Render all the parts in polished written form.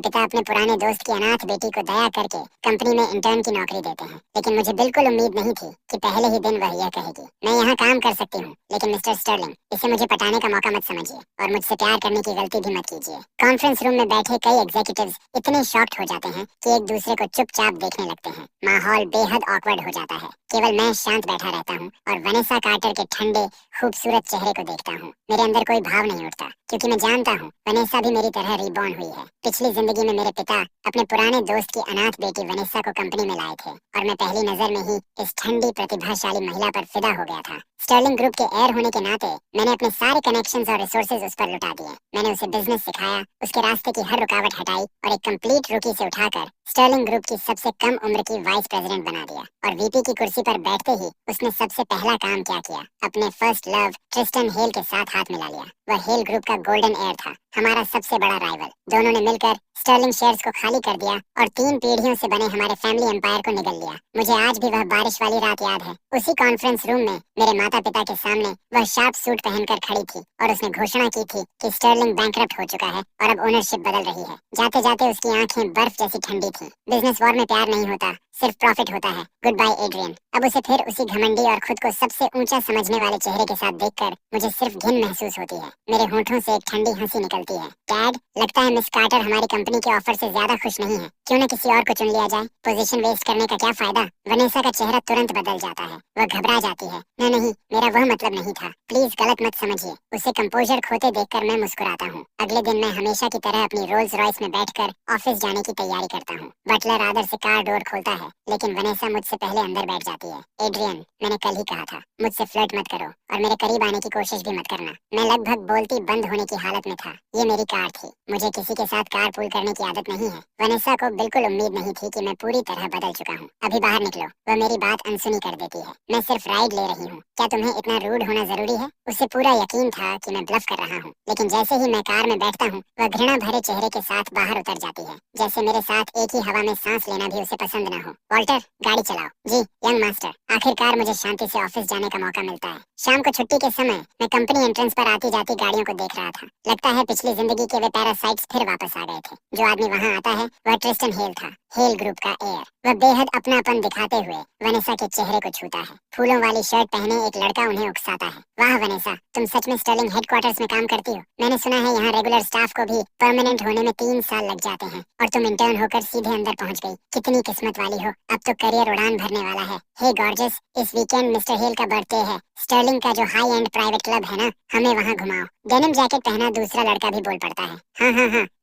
पिता अपने पुराने दोस्त की अनाथ बेटी को दया करके कंपनी में इंटर्न की नौकरी देते हैं, लेकिन मुझे बिल्कुल उम्मीद नहीं थी कि पहले ही दिन वह यह कहेगी, मैं यहाँ काम कर सकती हूँ, लेकिन मिस्टर स्टर्लिंग, इसे मुझे पटाने का मौका मत समझिए और मुझसे प्यार करने की गलती भी मत कीजिए। कॉन्फ्रेंस रूम में बैठे कई एग्जीक्यूटिव्स इतने शॉक्ड हो जाते हैं कि एक दूसरे को चुपचाप देखने लगते हैं। माहौल बेहद ऑकवर्ड हो जाता है। केवल मैं शांत बैठा रहता हूँ और वनेसा कार्टर के ठंडे खूबसूरत चेहरे को देखता हूँ। मेरे अंदर कोई भाव नहीं उठता, क्योंकि मैं जानता हूँ वनेसा भी मेरी तरह रीबॉर्न हुई है। पिछली जिंदगी में मेरे पिता अपने पुराने दोस्त की अनाथ बेटी वनेसा को कंपनी में लाए थे और मैं पहली नजर में ही इस ठंडी प्रतिभाशाली महिला पर फिदा हो गया था। स्टर्लिंग ग्रुप के एयर होने के नाते मैंने अपने सारे कनेक्शंस और रिसोर्सेज उस पर लुटा दिए। मैंने उसे बिजनेस सिखाया, उसके रास्ते की हर रुकावट हटाई और एक कंप्लीट रूकी से उठाकर स्टर्लिंग ग्रुप की सबसे कम उम्र की वाइस प्रेसिडेंट बना दिया। और वीपी की कुर्सी पर बैठते ही उसने सबसे पहला काम क्या किया? अपने फर्स्ट लव ट्रिस्टन हेल के साथ हाथ मिला लिया। वह हेल ग्रुप का गोल्डन एयर था, हमारा सबसे बड़ा राइवल। दोनों ने मिलकर स्टर्लिंग शेयर्स को खाली कर दिया और 3 पीढ़ियों से बने हमारे फैमिली एम्पायर को निगल लिया। मुझे आज भी वह बारिश वाली रात याद है। उसी कॉन्फ्रेंस रूम में मेरे माता पिता के सामने वह शार्प सूट पहनकर खड़ी थी और उसने घोषणा की थी कि स्टर्लिंग बैंकरप्ट हो चुका है और अब ओनरशिप बदल रही है। जाते जाते उसकी आंखें बर्फ जैसी ठंडी थी। बिजनेस वॉर में प्यार नहीं होता, सिर्फ प्रॉफिट होता है। Goodbye Adrian. अब उसे फिर उसी घमंडी और खुद को सबसे ऊंचा समझने वाले चेहरे के साथ देखकर मुझे सिर्फ घिन महसूस होती है। मेरे होठों से एक ठंडी हंसी निकलती है। डैड, लगता है मिस कार्टर हमारी कंपनी के ऑफर से ज्यादा खुश नहीं है। क्यों न किसी और को चुन लिया जाए? पोजीशन वेस्ट करने का क्या फायदा? वनेसा का चेहरा तुरंत बदल जाता है। वह घबरा जाती है। नहीं, मेरा वह मतलब नहीं था। प्लीज गलत मत समझिए। उसे कंपोजर खोते देखकर मैं मुस्कुराता हूँ। अगले दिन मैं हमेशा की तरह अपनी रोल्स रॉयस में बैठकर ऑफिस जाने की तैयारी करता हूँ। बटलर आदर से कार डोर खोलता है, लेकिन वनेसा मुझसे पहले अंदर बैठ जाती है। एड्रियन, मैंने कल ही कहा था, मुझसे फ्लर्ट मत करो और मेरे करीब आने की कोशिश भी मत करना। मैं लगभग बोलती बंद होने की हालत में था। ये मेरी कार थी, मुझे किसी के साथ कार पूल करने की आदत नहीं है। वनेसा को बिल्कुल उम्मीद नहीं थी कि मैं पूरी तरह बदल चुका हूँ। अभी बाहर निकलो। वह मेरी बात अनसुनी कर देती है। मैं सिर्फ राइड ले रही हूँ, क्या तुम्हें इतना रूड होना जरूरी है? उसे पूरा यकीन था कि मैं ब्लफ कर रहा हूँ, लेकिन जैसे ही मैं कार में बैठता हूँ वह घृणा भरे चेहरे के साथ बाहर उतर जाती है, जैसे मेरे साथ एक ही हवा में सांस लेना भी उसे पसंद न हो। वॉल्टर, गाड़ी चलाओ। जी यंग मास्टर। आखिरकार मुझे शांति से ऑफिस जाने का मौका मिलता है। शाम को छुट्टी के समय मैं कंपनी एंट्रेंस पर आती जाती गाड़ियों को देख रहा था। लगता है पिछली जिंदगी के वे पैरासाइट्स फिर वापस आ गए थे। जो आदमी वहाँ आता है वह ट्रिस्टन हेल था, हेल ग्रुप का एयर। वह बेहद अपनापन दिखाते हुए वनेसा के चेहरे को छूता है। फूलों वाली शर्ट पहने एक लड़का उन्हें उकसाता है। वाह वनेसा, तुम सच में स्टर्लिंग हेडक्वार्टर्स में काम करती हो? मैंने सुना है यहाँ रेगुलर स्टाफ को भी परमानेंट होने में 3 साल लग जाते हैं और तुम इंटर्न होकर सीधे अंदर पहुँच गई। कितनी किस्मत वाली हो, अब तो करियर उड़ान भरने वाला है। हे गॉर्जियस, इस वीकेंड मिस्टर हेल का बर्थडे है। स्टर्लिंग का जो हाई एंड प्राइवेट क्लब है ना, हमें वहाँ घुमाओ। डेनिम जैकेट पहना दूसरा लड़का भी बोल पड़ता है। हाँ,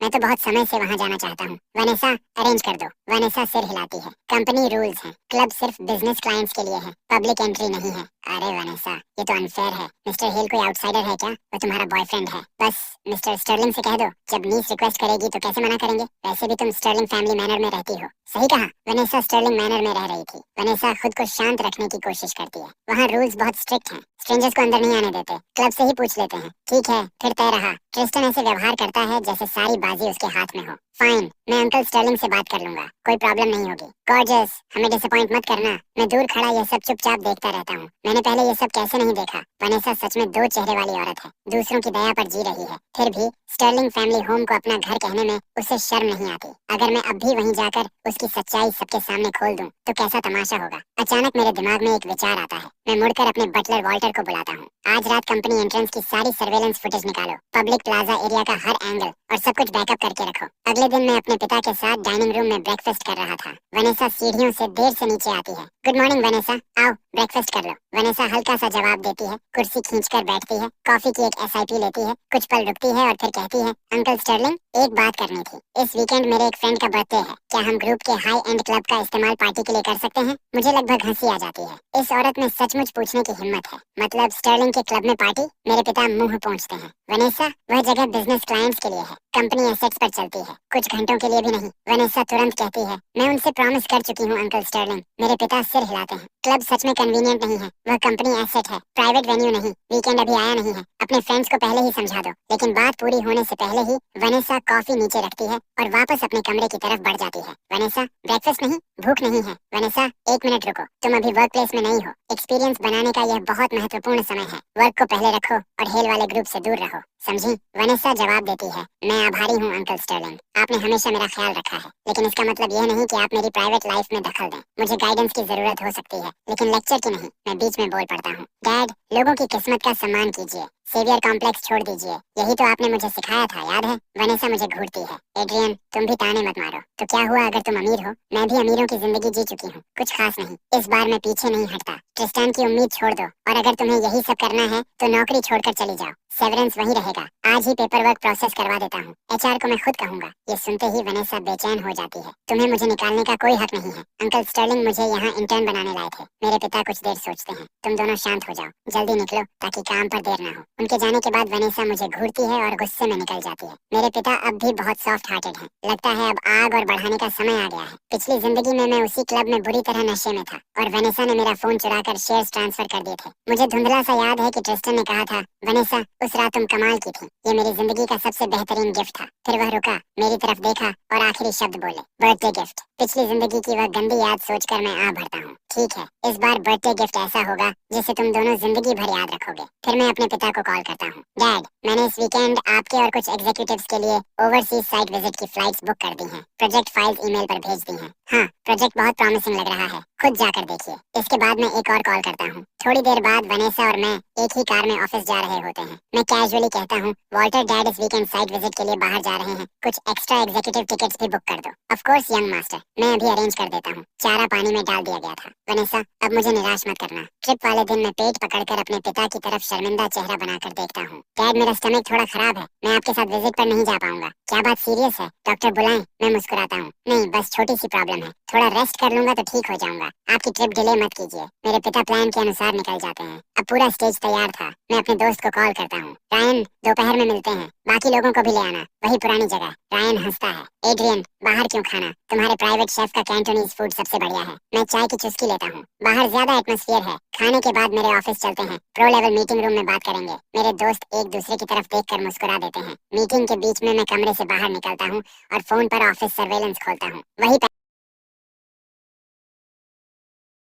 मैं तो बहुत समय से वहाँ जाना चाहता हूँ। वनेसा, अरेंज कर दो। वनेसा सिर हिलाती है। कंपनी रूल्स हैं, क्लब सिर्फ बिजनेस क्लाइंट्स के लिए है, पब्लिक एंट्री नहीं है। अरे वनेसा, ये तो अनफेयर है। मिस्टर हेल कोई आउटसाइडर है क्या? वो तुम्हारा बॉयफ्रेंड है। बस मिस्टर स्टर्लिंग से कह दो, जब नीस रिक्वेस्ट करेगी तो कैसे मना करेंगे? वैसे भी तुम स्टर्लिंग फैमिली मैनर में रहती हो। सही कहा। वनेसा स्टर्लिंग मैनर में रह रही थी। वनेसा खुद को शांत रखने की कोशिश करती है। वहाँ रूल्स बहुत स्ट्रिक्ट हैं। स्ट्रेंजर्स को अंदर नहीं आने देते, क्लब से ही पूछ लेते हैं। ठीक है, फिर तय रहा। ट्रिस्टन ऐसे व्यवहार करता है जैसे सारी बाजी उसके हाथ में हो। फाइन, मैं अंकल स्टर्लिंग से बात कर लूंगा, कोई प्रॉब्लम नहीं होगी। गॉर्जियस, हमें डिसअपॉइंट मत करना। मैं दूर खड़ा यह सब चुपचाप देखता रहता हूँ। मैंने पहले ये सब कैसे नहीं देखा। वनेसा सच में 2 चेहरे वाली औरत है, दूसरों की दया पर जी रही है। फिर भी स्टर्लिंग फैमिली होम को अपना घर कहने में उसे शर्म नहीं आती। अगर मैं अब भी वहीं जाकर उसकी सच्चाई सबके सामने खोल दूं तो कैसा तमाशा होगा। अचानक मेरे दिमाग में एक विचार आता है। मैं मुड़कर अपने बटलर वॉल्टर को बुलाता हूँ। आज रात कंपनी एंट्रेंस की सारी सर्वेलेंस फुटेज निकालो, पब्लिक प्लाजा एरिया का हर एंगल और सब कुछ बैकअप करके रखो। अगले दिन मैं अपने पिता के साथ डाइनिंग रूम में ब्रेकफास्ट कर रहा था। वनेसा सीढ़ियों से देर से नीचे आती है। गुड मॉर्निंग वनेसा, आओ ब्रेकफास्ट कर लो। वनेसा हल्का सा जवाब देती है, कुर्सी खींचकर बैठती है, कॉफी की एक SIP लेती है, कुछ पल रुकती है और फिर कहती है, अंकल स्टर्लिंग, एक बात करनी थी। इस वीकेंड मेरे एक फ्रेंड का बर्थडे है, क्या हम ग्रुप के हाई एंड क्लब का इस्तेमाल पार्टी के लिए कर सकते हैं? मुझे लगभग हंसी आ जाती है। इस औरत में सचमुच पूछने की हिम्मत है। मतलब स्टर्लिंग के क्लब में पार्टी? मेरे पिता मुंह पोंछते हैं। वनेसा, वह जगह बिजनेस क्लाइंट्स के लिए है, कंपनी एसेट्स पर चलती है, कुछ घंटों के लिए भी नहीं। वनेसा तुरंत कहती है, मैं उनसे प्रॉमिस कर चुकी हूँ अंकल स्टर्लिंग। मेरे पिता सिर हिलाते हैं। क्लब सच में कन्वीनियंट नहीं है, वह कंपनी एसेट है, प्राइवेट वेन्यू नहीं। वीकेंड अभी आया नहीं है, अपने फ्रेंड्स को पहले ही समझा दो। लेकिन बात पूरी होने से पहले ही वनेसा कॉफी नीचे रखती है और वापस अपने कमरे की तरफ बढ़ जाती है। वनेसा, ब्रेकफास्ट नहीं? भूख नहीं है? वनेसा, 1 मिनट रुको, तुम अभी वर्क प्लेस में नहीं हो। एक्सपीरियंस बनाने का यह बहुत महत्वपूर्ण समय है। वर्क को पहले रखो और हेल वाले ग्रुप से दूर रहो। समझी? वनेसा जवाब देती है, मैं आभारी हूँ अंकल स्टर्लिंग, आपने हमेशा मेरा ख्याल रखा है, लेकिन इसका मतलब यह नहीं कि आप मेरी प्राइवेट लाइफ में दखल दें। मुझे गाइडेंस की जरूरत हो सकती है, लेकिन लेक्चर की नहीं। मैं बीच में बोल पड़ता हूँ। डैड, लोगों की किस्मत का सम्मान कीजिए, सेवियर कॉम्प्लेक्स छोड़ दीजिए, यही तो आपने मुझे सिखाया था, याद है? वनेसा मुझे घूरती है, एड्रियन तुम भी ताने मत मारो। तो क्या हुआ अगर तुम अमीर हो? मैं भी अमीरों की जिंदगी जी चुकी हूँ, कुछ खास नहीं। इस बार मैं पीछे नहीं हटता। ट्रिस्टान की उम्मीद छोड़ दो, और अगर तुम्हें यही सब करना है तो नौकरी छोड़कर चली जाओ, सेवरेंस वही रहेगा। आज ही पेपर वर्क प्रोसेस करवा देता हूँ, एचआर को मैं खुद कहूंगा। ये सुनते ही वनेसा बेचैन हो जाती है। तुम्हें मुझे निकालने का कोई हक नहीं है। अंकल स्टर्लिंग मुझे यहाँ इंटर्न बनाने लाए थे। मेरे पिता कुछ देर सोचते हैं। तुम दोनों शांत हो जाओ, जल्दी निकलो ताकि काम पर देर ना हो। उनके जाने के बाद वनेसा मुझे घूरती है और गुस्से में निकल जाती है। मेरे पिता अब भी बहुत सॉफ्ट हार्टेड हैं। लगता है अब आग और बढ़ाने का समय आ गया है। पिछली जिंदगी में मैं उसी क्लब में बुरी तरह नशे में था और वनेसा ने मेरा फोन चुराकर शेयर्स ट्रांसफर कर दिए थे। मुझे धुंधला सा याद है कि ट्रिस्टन ने कहा था, वनेसा उस रात तुम कमाल की थी, ये मेरी जिंदगी का सबसे बेहतरीन गिफ्ट था। फिर वह रुका, मेरी तरफ देखा और आखिरी शब्द बोले, बर्थडे गिफ्ट। पिछली जिंदगी की वह गंदी याद सोचकर मैं आ भरता हूँ। ठीक है, इस बार बर्थडे गिफ्ट ऐसा होगा जिसे तुम दोनों जिंदगी भर याद रखोगे। फिर मैं अपने पिता को कॉल करता हूँ। डैड, मैंने इस वीकेंड आपके और कुछ एग्जीक्यूटिव्स के लिए ओवरसीज साइट विजिट की फ्लाइट्स बुक कर दी हैं। प्रोजेक्ट फाइल्स ईमेल पर भेज दी हैं। हाँ, प्रोजेक्ट बहुत प्रॉमिसिंग लग रहा है, खुद जाकर देखिए। इसके बाद मैं एक और कॉल करता हूँ। थोड़ी देर बाद वनेसा और मैं एक ही कार में ऑफिस जा रहे होते हैं। मैं कैजुअली कहता हूँ, वॉल्टर, डैड इस वीकेंड साइट विजिट के लिए बाहर जा रहे हैं, कुछ एक्स्ट्रा एग्जीक्यूटिव टिकट्स भी बुक कर दो। ऑफ कोर्स यंग मास्टर, मैं अभी अरेंज कर देता हूँ। चारा पानी में डाल दिया गया था। वनेसा, अब मुझे निराश मत करना। ट्रिप वाले दिन मैं पेट पकड़कर अपने पिता की तरफ शर्मिंदा चेहरा बनाकर देखता हूँ। डैड, मेरा स्टमक थोड़ा खराब है, मैं आपके साथ विजिट पर नहीं जा पाऊंगा। क्या बात सीरियस है? डॉक्टर बुलाएं? मैं मुस्कुराता हूँ। नहीं, बस छोटी सी प्रॉब्लम है, थोड़ा रेस्ट कर लूंगा तो ठीक हो जाऊंगा। आपकी ट्रिप डिले मत कीजिए। मेरे पिता प्लान के अनुसार निकल जाते हैं। अब पूरा स्टेज तैयार था। मैं अपने दोस्त को कॉल करता हूँ। रायन, दोपहर में मिलते हैं, बाकी लोगों को भी ले आना, वही पुरानी जगह। रायन हंसता है। एड्रियन, बाहर क्यों खाना? तुम्हारे प्राइवेट शेफ का कैंटोनीज फूड सबसे बढ़िया है। मैं चाय की चुस्की लेता हूँ। बाहर ज्यादा एटमॉस्फेयर है। खाने के बाद मेरे ऑफिस चलते हैं, प्रो लेवल मीटिंग रूम में बात करेंगे। मेरे दोस्त एक दूसरे की तरफ देखकर मुस्कुरा देते हैं। मीटिंग के बीच में मैं कमरे से बाहर निकलता हूँ और फोन पर ऑफिस सर्वेलेंस खोलता हूँ। वही